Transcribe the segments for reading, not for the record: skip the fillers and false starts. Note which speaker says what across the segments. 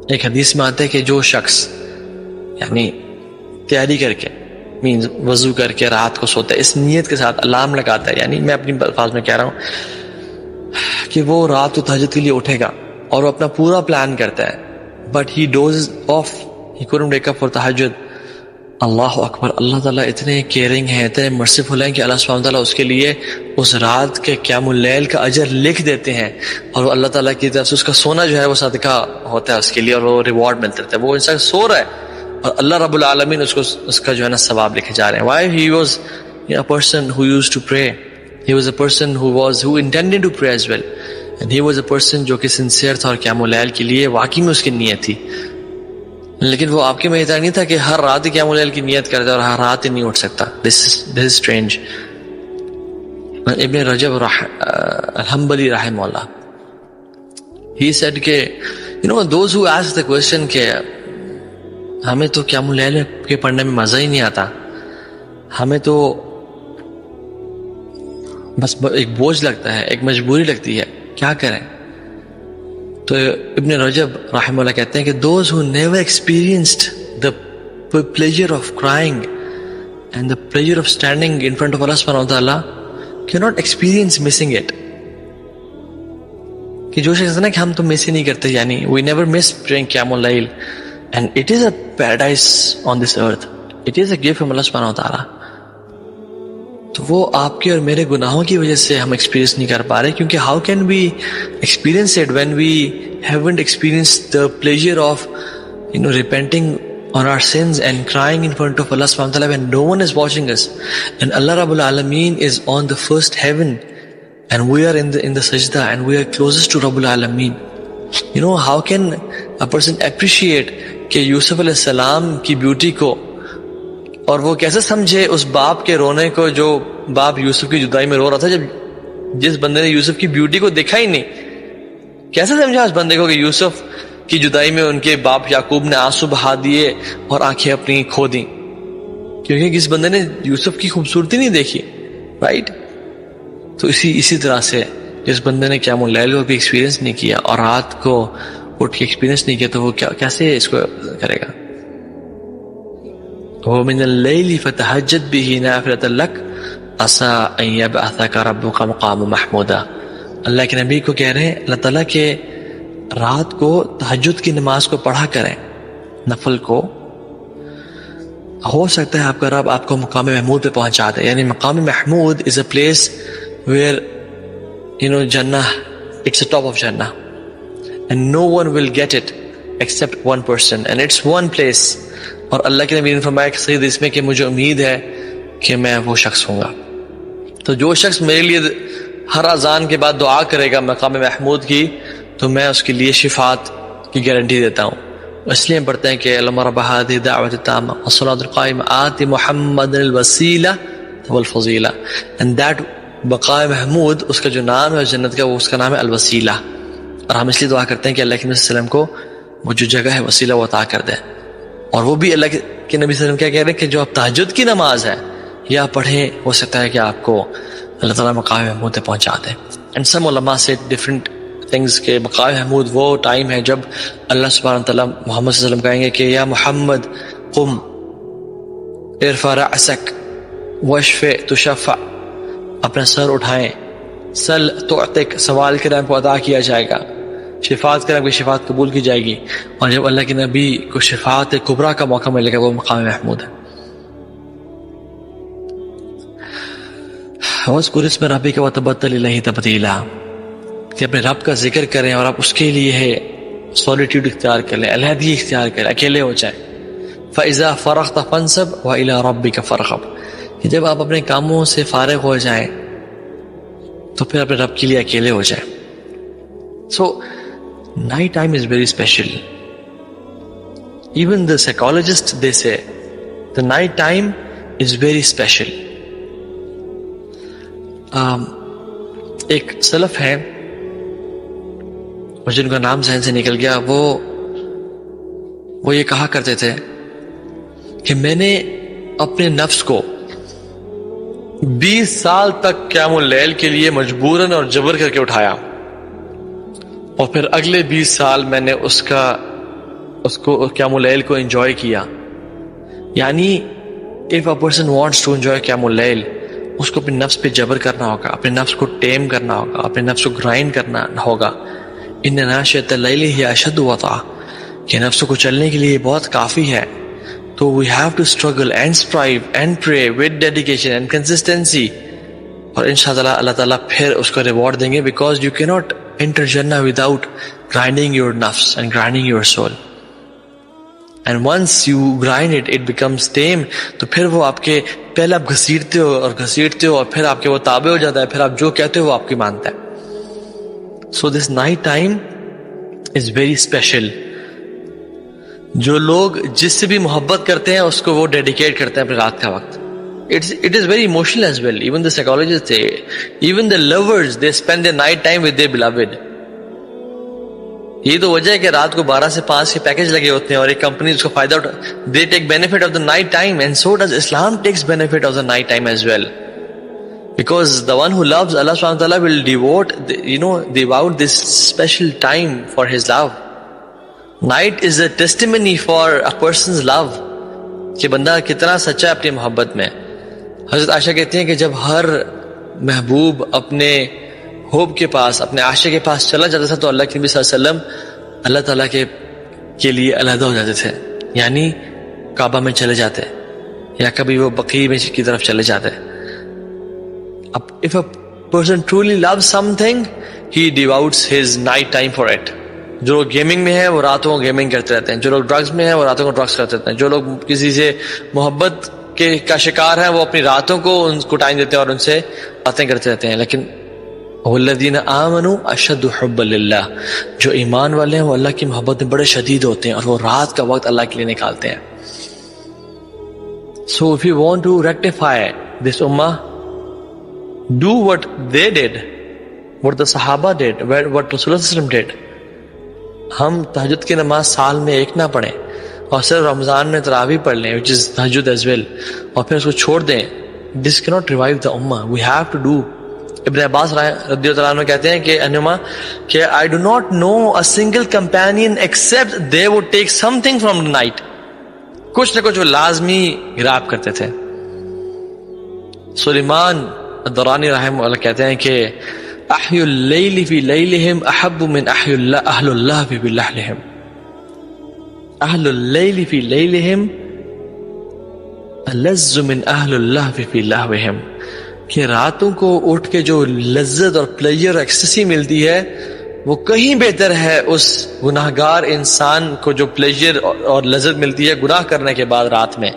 Speaker 1: ایک حدیث میں آتا ہے کہ جو شخص یعنی تیاری کر کے مینز وضو کر کے رات کو سوتا ہے، اس نیت کے ساتھ الارم لگاتا ہے، یعنی میں اپنی الفاظ میں کہہ رہا ہوں کہ وہ رات کو تہجد کے لیے اٹھے گا اور وہ اپنا پورا پلان کرتا ہے، but he doze off, he couldn't wake up for تہجد. اللہ اکبر، اللہ تعالیٰ اتنے کیئرنگ ہیں، اتنے مرسیفل ہیں کہ اللہ سبحانہ تعالیٰ اس کے لیے اس رات کے قیام اللیل کا اجر لکھ دیتے ہیں، اور وہ اللہ تعالیٰ کی طرف سے اس کا سونا جو ہے وہ صدقہ ہوتا ہے اس کے لیے، اور وہ ریوارڈ ملتا رہتا ہے. وہ انسان سو رہا ہے اور اللہ رب العالمین اس کا جو ہے نا ثواب لکھے جا رہے ہیں. Why he was a person who used to pray, he was a person who intended to pray as well, and he was a person جو کہ sincere تھا اور قیام اللیل کے لیے واقعی میں اس کی نیت تھی. لیکن وہ آپ کے میں اتنا نہیں تھا کہ ہر رات ہی قیام اللیل کی نیت کرتا اور ہر رات ہی نہیں اٹھ سکتا. This is strange. ابن رجب الحنبلی رحمہ اللہ he said کہ those who ask the question کہ ہمیں تو قیام اللیل کے پڑھنے میں مزہ ہی نہیں آتا، ہمیں تو بس ایک بوجھ لگتا ہے، ایک مجبوری لگتی ہے، کیا کریں؟ تو ابن رجب رحمہ اللہ کہتے ہیں کہ those who never experienced the pleasure of crying and the pleasure of standing in front of Allah subhanahu wa ta'ala cannot experience missing it. کہ جو شخص نا کہ ہم تو مس ہی نہیں کرتے، یعنی we never miss praying قیام اللیل، and it is a paradise on this earth, it is a gift from Allah subhanahu wa ta'ala. تو وہ آپ کے اور میرے گناہوں کی وجہ سے ہم ایکسپیرینس نہیں کر پا رہے، کیونکہ how can we experience it when we haven't experienced the pleasure of repenting on our sins and crying in front of Allah subhanahu wa ta'ala when no one is watching us, and Allah Rabbul Alameen is on the first heaven and we are in the sajda and we are closest to Rabbul Alameen. How can a person appreciate کہ یوسف علیہ السلام کی beauty کو، اور وہ کیسے سمجھے اس باپ کے رونے کو جو باپ یوسف کی جدائی میں رو رہا تھا، جب جس بندے نے یوسف کی بیوٹی کو دیکھا ہی نہیں؟ کیسے سمجھا اس بندے کو کہ یوسف کی جدائی میں ان کے باپ یعقوب نے آنسو بہا دیے اور آنکھیں اپنی کھو دیں؟ کیونکہ کس بندے نے یوسف کی خوبصورتی نہیں دیکھی، رائٹ؟ تو اسی طرح سے جس بندے نے قیام اللیل کو بھی ایکسپیرینس نہیں کیا اور رات کو اٹھ کے ایکسپیرینس نہیں کیا، تو وہ کیسے اس کو کرے گا؟ وَمِنَ اللَّيْلِ فَتَهَجَّدْ بِهِ نَافِلَةً لَكَ عَسَىٰ أَن يَبْعَثَكَ رَبُّكَ مَقَامًا مَحْمُودًا. اللہ کے نبی کو کہہ رہے ہیں اللہ تعالیٰ کہ رات کو تہجد کی نماز کو پڑھا کریں، نفل کو، ہو سکتا ہے آپ کا رب آپ کو مقام محمود پہ پہنچا دے. یعنی مقام Mahmood is a place where Jannah, it's the top of Jannah and no one will get it except one person, and it's one place. اور اللہ کے نبی نے فرمایا کہ صحیح حدیث میں کہ مجھے امید ہے کہ میں وہ شخص ہوں گا. تو جو شخص میرے لیے ہر اذان کے بعد دعا کرے گا مقام محمود کی، تو میں اس کے لیے شفاعت کی گارنٹی دیتا ہوں. اس لیے ہم پڑھتے ہیں کہ اللہم رب هذه الدعوة التامة والصلاة القائمة آت محمد الوسیلہ والفضیلہ. and that مقام محمود اس کا جو نام ہے جنت کا، وہ اس کا نام ہے الوسیلہ. اور ہم اس لیے دعا کرتے ہیں کہ اللہ کے نبی صلی اللہ علیہ وسلم کو وہ جو جگہ ہے وسیلہ وہ عطا کر دے. اور وہ بھی اللہ کے نبی صلی اللہ علیہ وسلم کیا کہہ رہے ہیں کہ جو آپ تہجد کی نماز ہے یا پڑھیں، ہو سکتا ہے کہ آپ کو اللہ تعالیٰ مقام محمود تک پہنچا دے. اینڈ سم علماء سے ڈفرنٹ تھنگس کہ مقام محمود وہ ٹائم ہے جب اللہ سبحانہ تعالیٰ محمد صلی اللہ علیہ وسلم کہیں گے کہ یا محمد قم ارفع رأسک واشفع تشفع، اپنا سر اٹھائیں، سل تعطک، سوال کے ٹائم کو ادا کیا جائے گا، شفاعت کریں، شفاعت قبول کی جائے گی. اور جب اللہ کے نبی کو شفاعت کبریٰ کا موقع ملے گا، وہ مقام محمود ہے. وَاذْكُرِ اسْمَ رَبِّكَ وَتَبَتَّلْ إِلَيْهِ تَبْتِيلًا، کہ اپنے رب کا ذکر کریں اور آپ اس کے لیے ہے سولیٹیوڈ اختیار کر لیں، علیحدگی اختیار کریں، اکیلے ہو جائیں. فَإِذَا فَرَغْتَ فَانْصَبْ وَإِلَىٰ رَبِّكَ فَارْغَب، کہ جب آپ اپنے کاموں سے فارغ ہو جائیں تو پھر اپنے رب کے لیے اکیلے ہو جائیں. So night time is very special. Even the psychologists, they say the night time is very special. ایک سلف ہے اور جن کا نام ذہن سے نکل گیا، وہ یہ کہا کرتے تھے کہ میں نے اپنے نفس کو 20 سال تک قیام اللیل کے لیے مجبوراً اور جبر کر کے اٹھایا، اور پھر اگلے 20 سال میں نے اس کا اس کو قیام اللیل کو انجوائے کیا. یعنی if a person wants to enjoy قیام اللیل, اس کو اپنے نفس پہ جبر کرنا ہوگا, اپنے نفس کو ٹیم کرنا ہوگا, اپنے نفس کو گرائنڈ کرنا ہوگا. ان ناشئۃ اللیل ہی اشد وطأ, کہ نفس کو چلنے کے لیے بہت کافی ہے. تو we have to struggle and strive and pray with dedication and consistency, اور انشاءاللہ اللہ تعالیٰ پھر اس کو ریوارڈ دیں گے, because you cannot enter Jannah without grinding your nafs and grinding your soul. And once you grind it, it becomes tame. تو پھر وہ آپ کے پہلے آپ گھسیٹتے ہو اور گھسیٹتے ہو, اور پھر آپ کے وہ تابع ہو جاتا ہے, پھر آپ جو کہتے ہو وہ آپ کی مانتا ہے. So this night time is very special. جو لوگ جس سے بھی محبت کرتے ہیں اس کو وہ ڈیڈیکیٹ کرتے ہیں اپنے رات کا وقت. It is very emotional as well. Even the psychologists say, even the lovers, they spend their night time with their beloved. یہ تو وجہ ہے کہ رات کو 12 سے 5 کے پیکج لگے ہوتے ہیں, اور ایک کمپنی اس کو فائدہ اٹھا, they take benefit of the night time, and so does Islam takes benefit of the night time as well. Because the one who loves Allah subhanahu wa ta'ala will devote this special time for his love. Night is a testimony for a person's love, کہ بندہ کتنا سچا ہے اپنی محبت میں. حضرت عائشہ کہتی ہیں کہ جب ہر محبوب اپنے حب کے پاس, اپنے عاشق کے پاس چلا جاتا تھا, تو اللہ کے نبی صلی اللہ علیہ وسلم اللہ تعالیٰ کے لیے علیحدہ ہو جاتے تھے. یعنی کعبہ میں چلے جاتے, یا کبھی وہ بقیع میں کی طرف چلے جاتے. اب if a person truly loves something, he devotes his night time for it. جو لوگ گیمنگ میں ہیں وہ راتوں کو گیمنگ کرتے رہتے ہیں, جو لوگ ڈرگز میں ہیں وہ راتوں کو ڈرگز کرتے رہتے ہیں, جو لوگ کسی سے محبت کا شکار ہیں وہ اپنی راتوں کو ان کو ٹائم دیتے ہیں اور ان سے باتیں کرتے رہتے ہیں. لیکن والذین آمنوا اشد حبا للہ, جو ایمان والے ہیں وہ اللہ کی محبت میں بڑے شدید ہوتے ہیں, اور وہ رات کا وقت اللہ کے لیے نکالتے ہیں. So if you want to rectify this ummah, do what they did, what the Sahaba did, what Rasulullah did. ہم تہجد کی نماز سال میں ایک نہ پڑھیں, اور صرف رمضان میں تراویح پڑھ لیں, which is تہجد as well, اور پھر اس کو چھوڑ دیں. This cannot revive the ummah. We have to do. ابن عباس رضی اللہ عنہ کہتے ہیں کہ انما کہ I do not know a single companion except they would take something from the night. کچھ نہ کچھ وہ لازمی گراب کرتے تھے. سلیمان الدرانی رحمہ اللہ کہتے ہیں کہ احی اللیل فی لیلہم احب من احی اہل اللہ فی لہلہم. اہل اللیل فی لیلہم الذ من اہل اللہ فی لہوہم, کہ راتوں کو اٹھ کے جو لذت اور پلیجر اور ایکسٹسی ملتی ہے وہ کہیں بہتر ہے اس گناہگار انسان کو جو پلیجر اور لذت ملتی ہے گناہ کرنے کے بعد رات میں.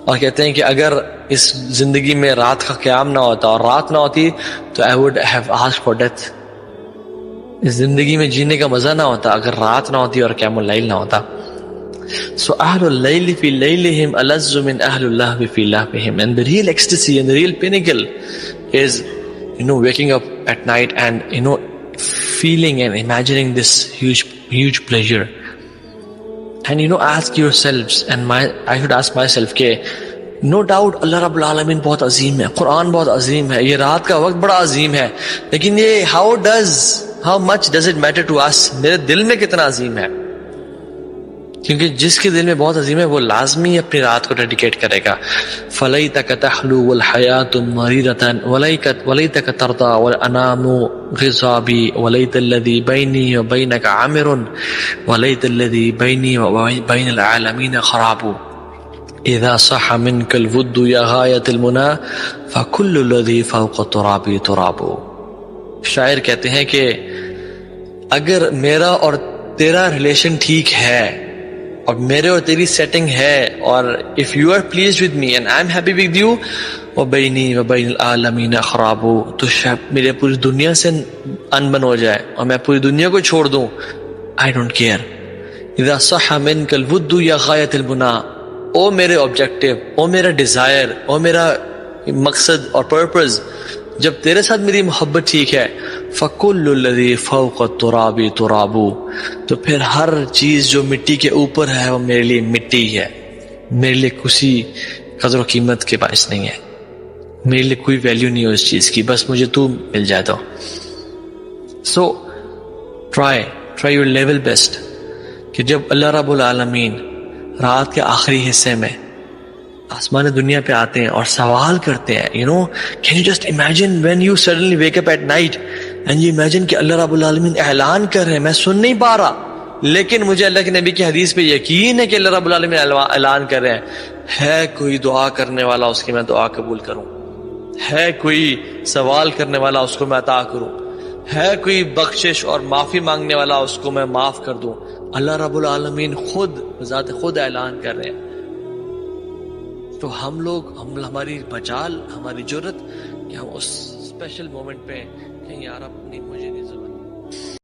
Speaker 1: اور کہتے ہیں کہ اگر اس زندگی میں رات کا قیام نہ ہوتا اور رات نہ ہوتی تو I would have asked for death. اس زندگی میں جینے کا مزہ نہ ہوتا اگر رات نہ ہوتی اور قیام اللیل نہ ہوتا. So أهل الليل في ليلهم ألذ من أهل الله في لهبهم. And the real ecstasy and the real pinnacle is, waking up at night and, feeling and imagining this huge pleasure. And, ask yourselves, and I should ask myself, کہ no doubt اللہ رب العالمین بہت عظیم ہے, قرآن بہت عظیم ہے, یہ رات کا وقت بڑا عظیم ہے, لیکن یہ how much does it matter to us? میرے دل میں کتنا عظیم ہے. کیونکہ جس کے دل میں بہت عظیم ہے وہ لازمی اپنی رات کو ڈیڈیکیٹ کرے گا. فَلَيْتَكَ تَحْلُو وَالْحَيَاةُ مَرِيرَةً وَلَيْتَكَ تَرْضَى وَالْأَنَامُ غِصَابِي وَلَيْتَ الَّذِي بَيْنِي وَبَيْنَكَ عَامِرٌ وَلَيْتَ الَّذِي بَيْنِي وَبَيْنَ الْعَالَمِينَ خَرَابٌ إِذَا صَحَّ مِنْكَ الْوُدُّ يَا غَايَةَ الْمُنَى فَكُلُّ الَّذِي فَوْقَ التُّرَابِ تُرَابُ. شاعر کہتے ہیں کہ اگر میرا اور تیرا ریلیشن ٹھیک ہے اور میرے اور تیری سیٹنگ ہے, اور if you are pleased with me and I'm happy with you, وَبَيْنِي وَبَيْنِ الْعَالَمِينَ خَرَابُ, تو میرے پوری دنیا سے انبن ہو جائے اور میں پوری دنیا کو چھوڑ دوں, I don't care. اِذَا صَحَّ مِنْكَ الْوُدُّ يَا غَايَةَ الْمُنَى, او میرے آبجیکٹیو, او میرا ڈیزائر, او میرا مقصد اور پرپز, جب تیرے ساتھ میری محبت ٹھیک ہے, فَكُلُّ الَّذِي فَوْقَ التُّرَابِ تُرَابُ, تو پھر ہر چیز جو مٹی کے اوپر ہے وہ میرے لیے مٹی ہے, میرے لیے کسی قدر و قیمت کے باعث نہیں ہے, میرے لیے کوئی ویلیو نہیں ہو اس چیز کی, بس مجھے تو مل جائے تو. So try your level best کہ جب اللہ رب العالمین رات کے آخری حصے میں آسمان دنیا پہ آتے ہیں اور سوال کرتے ہیں, can you just imagine when you suddenly wake up at night and you imagine کہ اللہ رب العالمین اعلان کر رہے ہیں, میں سن نہیں پا رہا لیکن مجھے اللہ کے نبی کی حدیث پہ یقین ہے کہ اللہ رب العالمین اعلان کر رہے ہیں, ہے کوئی دعا کرنے والا اس کی میں دعا قبول کروں, ہے کوئی سوال کرنے والا اس کو میں عطا کروں, ہے کوئی بخشش اور معافی مانگنے والا اس کو میں معاف کر دوں. اللہ رب العالمین خود ذات خود اعلان کر رہے ہیں. تو ہم ہماری مجال, ہماری جرت کہ ہم اس اسپیشل مومنٹ پہ کہیں یار اپنی مجھے نہیں ضرورت